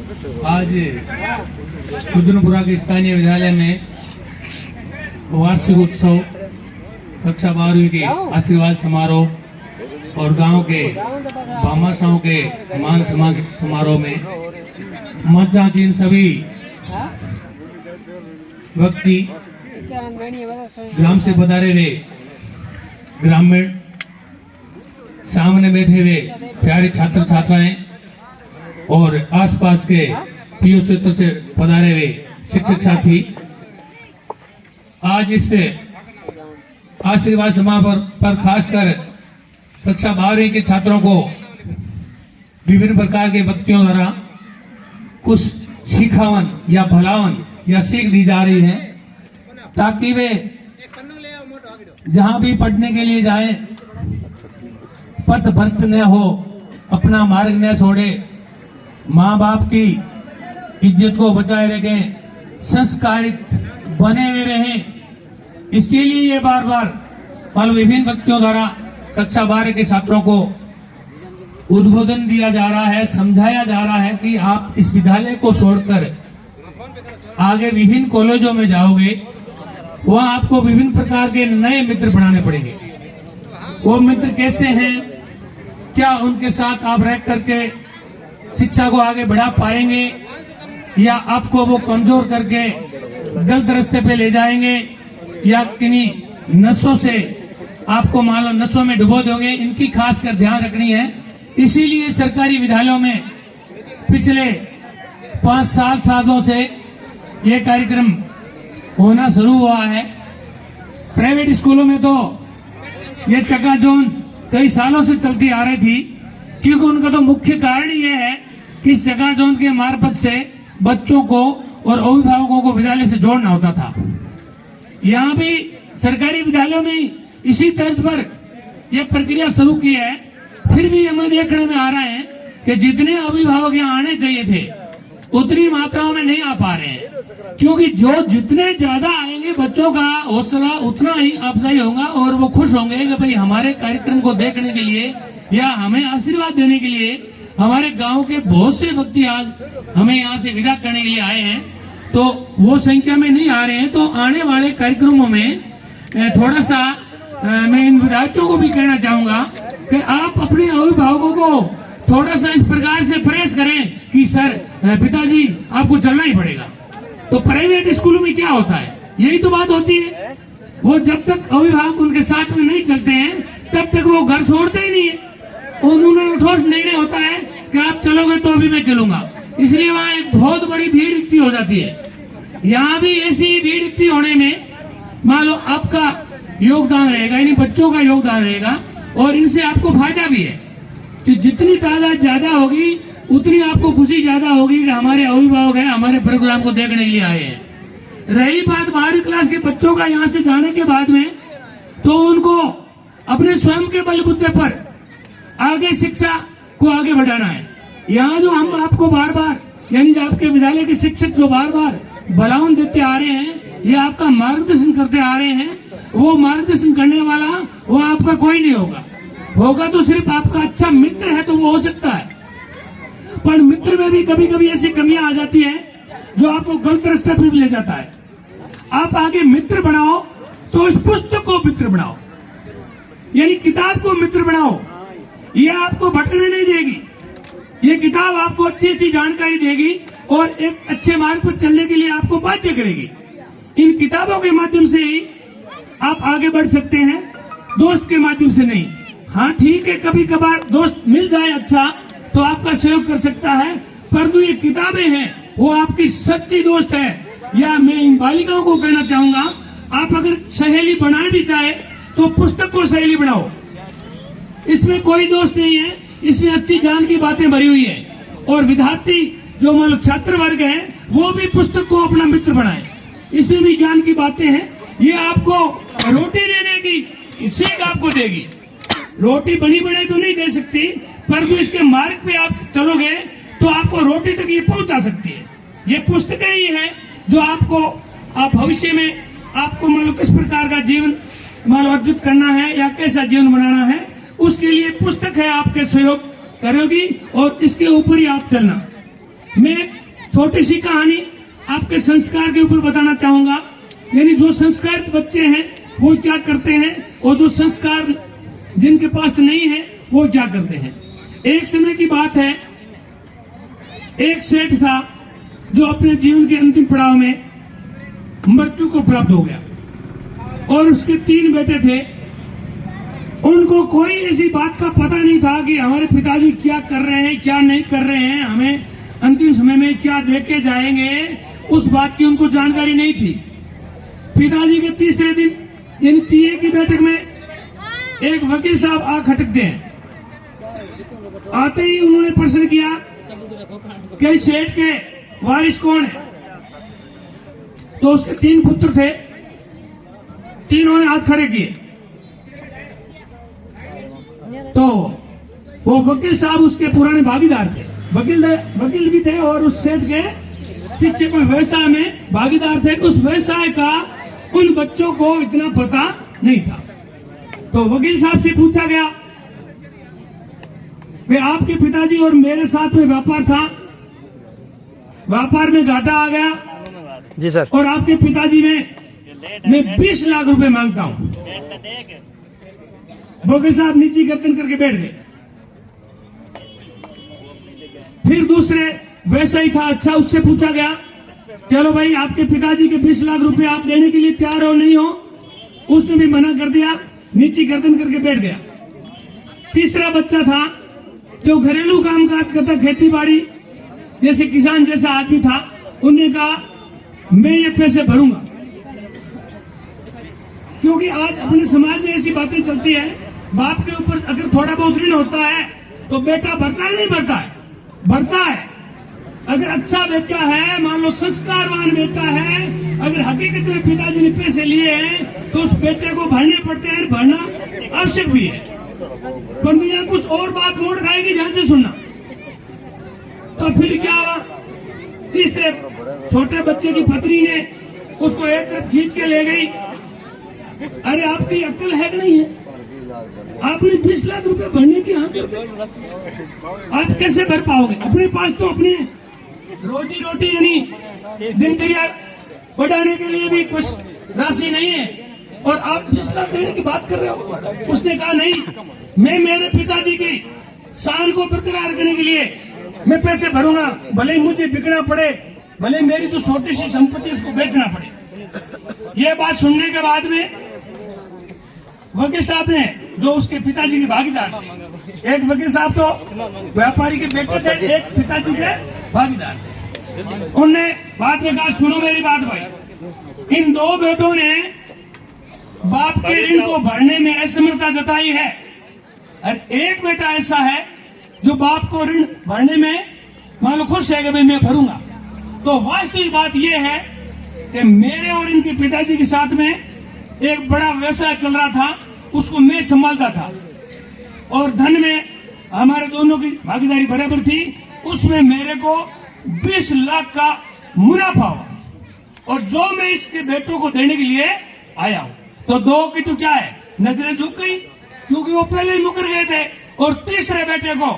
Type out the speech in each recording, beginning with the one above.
आज कुदनपुरा के स्थानीय विद्यालय में वार्षिक उत्सव कक्षा 12वीं के आशीर्वाद समारोह और गांव के भामाशाहों के मान सम्मान समारोह में मंचासीन सभी व्यक्ति ग्राम से पधारे हुए ग्रामीण, सामने बैठे हुए प्यारे छात्र छात्राएं और आसपास के पीओ क्षेत्र से पधारे हुए शिक्षक साथी, आज इस आशीर्वाद समारोह पर खासकर कक्षा 12वीं के छात्रों को विभिन्न प्रकार के व्यक्तियों द्वारा कुछ शिखावन या भलावन या सीख दी जा रही है, ताकि वे जहां भी पढ़ने के लिए जाएं पथ भ्रष्ट न हो, अपना मार्ग न छोड़े, माँ बाप की इज्जत को बचाए रखें, संस्कारित बने हुए रहें। इसके लिए ये बार बार विभिन्न व्यक्तियों द्वारा कक्षा 12 के छात्रों को उद्बोधन दिया जा रहा है, समझाया जा रहा है कि आप इस विद्यालय को छोड़कर आगे विभिन्न कॉलेजों में जाओगे, वहां आपको विभिन्न प्रकार के नए मित्र बनाने पड़ेंगे। वो मित्र कैसे हैं, क्या उनके साथ आप रह करके शिक्षा को आगे बढ़ा पाएंगे या आपको वो कमजोर करके गलत रास्ते पे ले जाएंगे या किन्हीं नशों से आपको मान लो नशों में डुबो दोगे, इनकी खासकर ध्यान रखनी है। इसीलिए सरकारी विद्यालयों में पिछले 5 सालों से ये कार्यक्रम होना शुरू हुआ है। प्राइवेट स्कूलों में तो ये चकाचौंध कई सालों से चलती आ रही थी, क्योंकि उनका तो मुख्य कारण ये है कि चकाचौंध के मार्फत से बच्चों को और अभिभावकों को विद्यालय से जोड़ना होता था। यहाँ भी सरकारी विद्यालयों में इसी तर्ज पर यह प्रक्रिया शुरू की है। फिर भी हमें देखने में आ रहा है कि जितने अभिभावक यहाँ आने चाहिए थे उतनी मात्राओं में नहीं आ पा रहे हैं, क्योंकि जो जितने ज्यादा आएंगे बच्चों का हौसला उतना ही अफजाई होगा और वो खुश होंगे कि भाई हमारे कार्यक्रम को देखने के लिए या हमें आशीर्वाद देने के लिए हमारे गांव के बहुत से व्यक्ति आज हमें यहाँ से विदा करने के लिए आए हैं। तो वो संख्या में नहीं आ रहे हैं, तो आने वाले कार्यक्रमों में थोड़ा सा मैं इन विद्यार्थियों को भी कहना चाहूंगा कि आप अपने अभिभावकों को थोड़ा सा इस प्रकार से प्रेस करें कि सर पिताजी आपको चलना ही पड़ेगा। तो प्राइवेट स्कूलों में क्या होता है, यही तो बात होती है। वो जब तक अभिभावक उनके साथ में नहीं चलते हैं तब तक वो घर छोड़ते ही नहीं है। उन्होंने ठोस निर्णय होता है कि आप चलोगे तो अभी मैं चलूंगा, इसलिए वहाँ एक बहुत बड़ी भीड़ इकट्ठी हो जाती है। यहाँ भी ऐसी भीड़ इकट्ठी होने में मान लो आपका योगदान रहेगा, यानी बच्चों का योगदान रहेगा, और इनसे आपको फायदा भी है कि जितनी तादाद ज्यादा होगी उतनी आपको खुशी ज्यादा होगी कि हमारे अभिभावक हैं, हमारे प्रोग्राम को देखने के लिए आए हैं। रही बात 12वीं क्लास के बच्चों का यहाँ से जाने के बाद में, तो उनको अपने स्वयं के बलबूते पर आगे शिक्षा को आगे बढ़ाना है। यहाँ जो हम आपको बार बार यानी जो आपके विद्यालय के शिक्षक जो बार बार बलाउन देते आ रहे हैं या आपका मार्गदर्शन करते आ रहे हैं, वो मार्गदर्शन करने वाला वो आपका कोई नहीं होगा तो सिर्फ आपका अच्छा मित्र है तो वो हो सकता है, पर मित्र में भी कभी कभी ऐसी कमियां आ जाती हैं जो आपको गलत रास्ते पर ले जाता है। आप आगे मित्र बनाओ तो इस पुस्तक को मित्र बनाओ, यानी किताब को मित्र बनाओ। ये आपको भटकने नहीं देगी, ये किताब आपको अच्छी अच्छी जानकारी देगी और एक अच्छे मार्ग पर चलने के लिए आपको बाध्य करेगी। इन किताबों के माध्यम से ही आप आगे बढ़ सकते हैं, दोस्त के माध्यम से नहीं। हाँ ठीक है, कभी कभार दोस्त मिल जाए अच्छा तो आपका सहयोग कर सकता है, परंतु ये किताबें हैं वो आपकी सच्ची दोस्त है। या मैं इन बालिकाओं को कहना चाहूंगा, आप अगर सहेली बनाना भी चाहे तो पुस्तक को सहेली बनाओ। इसमें कोई दोस्त नहीं है, इसमें अच्छी ज्ञान की बातें भरी हुई है। और विद्यार्थी जो मान लो छात्र वर्ग है वो भी पुस्तक को अपना मित्र बनाए, इसमें भी ज्ञान की बातें हैं। ये आपको रोटी देने की सीख आपको देगी। रोटी बनी बनाई तो नहीं दे सकती, परंतु इसके मार्ग पे आप चलोगे तो आपको रोटी तक ये पहुंचा सकती है। ये पुस्तकें ही है जो आपको आप भविष्य में आपको मान लो किस प्रकार का जीवन मान लो अर्जित करना है या कैसा जीवन बनाना है, उसके लिए पुस्तक है आपके सहयोग करेगी और इसके ऊपर ही आप चलना। मैं एक छोटी सी कहानी आपके संस्कार के ऊपर बताना चाहूंगा। यानी जो संस्कारित बच्चे हैं वो क्या करते हैं और जो संस्कार जिनके पास नहीं है वो क्या करते हैं। एक समय की बात है, एक सेठ था जो अपने जीवन के अंतिम पड़ाव में मृत्यु को प्राप्त हो गया और उसके 3 बेटे थे। उनको कोई ऐसी बात का पता नहीं था कि हमारे पिताजी क्या कर रहे हैं, क्या नहीं कर रहे हैं, हमें अंतिम समय में क्या दे के जाएंगे, उस बात की उनको जानकारी नहीं थी। पिताजी के तीसरे दिन यानी तीये की बैठक में एक वकील साहब आ खटकते हैं। आते ही उन्होंने प्रश्न किया कि सेठ के वारिस कौन है। तो उसके 3 पुत्र थे, तीनों ने हाथ खड़े किए। तो वो वकील साहब उसके पुराने भागीदार थे, वकील भी थे और उस सेठ के पीछे कोई व्यवसाय में भागीदार थे। उस व्यवसाय का उन बच्चों को इतना पता नहीं था। तो वकील साहब से पूछा गया, वे आपके पिताजी और मेरे साथ में व्यापार था, व्यापार में घाटा आ गया जी सर, और आपके पिताजी में मैं 20 लाख रुपए मांगता हूं। वकील साहब नीची गर्दन करके बैठ गए। फिर दूसरे वैसा ही था, अच्छा, उससे पूछा गया, चलो भाई आपके पिताजी के 20 लाख रुपए आप देने के लिए तैयार हो नहीं हो। उसने भी मना कर दिया, नीची गर्दन करके बैठ गया। तीसरा बच्चा था जो घरेलू कामकाज करता, खेती बाड़ी जैसे किसान जैसा आदमी था। उन्होंने कहा मैं ये पैसे भरूंगा, क्योंकि आज अपने समाज में ऐसी बातें चलती है, बाप के ऊपर अगर थोड़ा बहुत ऋण होता है तो बेटा भरता है, नहीं भरता है? भरता है। अगर अच्छा बच्चा है, मान लो संस्कारवान बेटा है, अगर हकीकत में पिताजी ने पैसे लिए हैं तो उस बेटे को भरने पड़ते हैं, भरना आवश्यक भी है। परंतु यहाँ कुछ और बात मोड़ खाएगी, ध्यान से सुनना। तो फिर क्या हुआ, तीसरे छोटे बच्चे की पत्नी ने उसको एक तरफ खींच के ले गई। अरे आपकी अक्ल है कि नहीं है? आपने 20 लाख रुपए भरने की हाँ कर दी, आप कैसे भर पाओगे? अपने पास तो अपने रोजी रोटी यानी दिनचर्या बढ़ाने के लिए भी कुछ राशि नहीं है और आप 20 लाख देने की बात कर रहे हो। उसने कहा नहीं, मैं मेरे पिताजी की शान को बरकरार करने के लिए मैं पैसे भरूंगा, भले ही मुझे बिकना पड़े, भले मेरी जो छोटी सी संपत्ति उसको बेचना पड़े। ये बात सुनने के बाद में वकील साहब ने, जो उसके पिताजी के भागीदार थे, एक वकील साहब तो व्यापारी के बेटे थे, एक पिताजी के भागीदार थे, उनने बाद में कहा सुनो मेरी बात भाई, इन 2 बेटों ने बाप के ऋण को भरने में असमर्थता जताई है और एक बेटा ऐसा है जो बाप को ऋण भरने में मान लो खुश है कि भाई मैं भरूंगा। तो वास्तविक बात यह है कि मेरे और इनके पिताजी के साथ में एक बड़ा व्यवसाय चल रहा था, उसको मैं संभालता था और धन में हमारे दोनों की भागीदारी बराबर थी। उसमें मेरे को 20 लाख का मुनाफा हुआ और जो मैं इसके बेटों को देने के लिए आया हूं। तो 2 की तो क्या है, नजरें झुक गई क्योंकि वो पहले ही मुकर गए थे और तीसरे बेटे को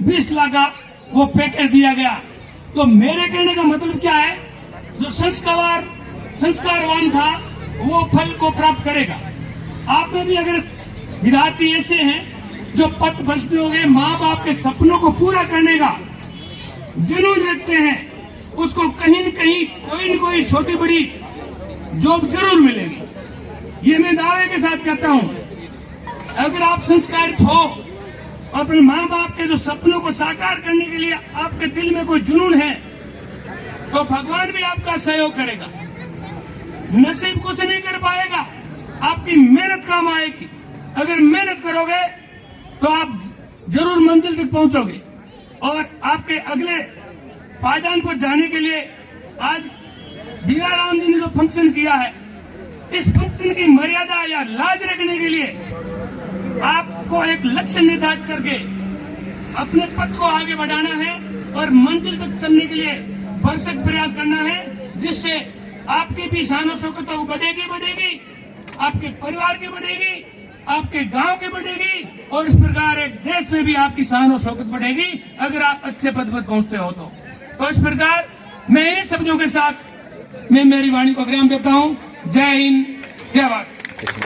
20 लाख का वो पैकेज दिया गया। तो मेरे कहने का मतलब क्या है, जो संस्कारवान था वो फल को प्राप्त करेगा। आप में भी अगर विद्यार्थी ऐसे हैं जो पथ भ्रष्ट हो गए, माँ बाप के सपनों को पूरा करने का जुनून रखते हैं, उसको कहीं न कहीं कोई न कोई छोटी बड़ी जॉब जरूर मिलेगी। ये मैं दावे के साथ कहता हूं। अगर आप संस्कारित हो, अपने माँ बाप के जो सपनों को साकार करने के लिए आपके दिल में कोई जुनून है, तो भगवान भी आपका सहयोग करेगा। नसीब कुछ नहीं कर पाएगा, आपकी मेहनत काम आएगी। अगर मेहनत करोगे तो आप जरूर मंजिल तक पहुंचोगे। और आपके अगले पायदान पर जाने के लिए आज बीरा राम जी ने जो फंक्शन किया है, इस फंक्शन की मर्यादा या लाज रखने के लिए आपको एक लक्ष्य निर्धारित करके अपने पथ को आगे बढ़ाना है और मंजिल तक चलने के लिए भरसक प्रयास करना है, जिससे आपकी भी शान और शौकत बढ़ेगी, आपके परिवार की बढ़ेगी, आपके गांव की बढ़ेगी और इस प्रकार एक देश में भी आपकी शान और शौकत बढ़ेगी अगर आप अच्छे पद पर पहुंचते हो तो। तो इस प्रकार मैं इन शब्दों के साथ मैं मेरी वाणी को विराम देता हूं। जय हिंद, जय भारत।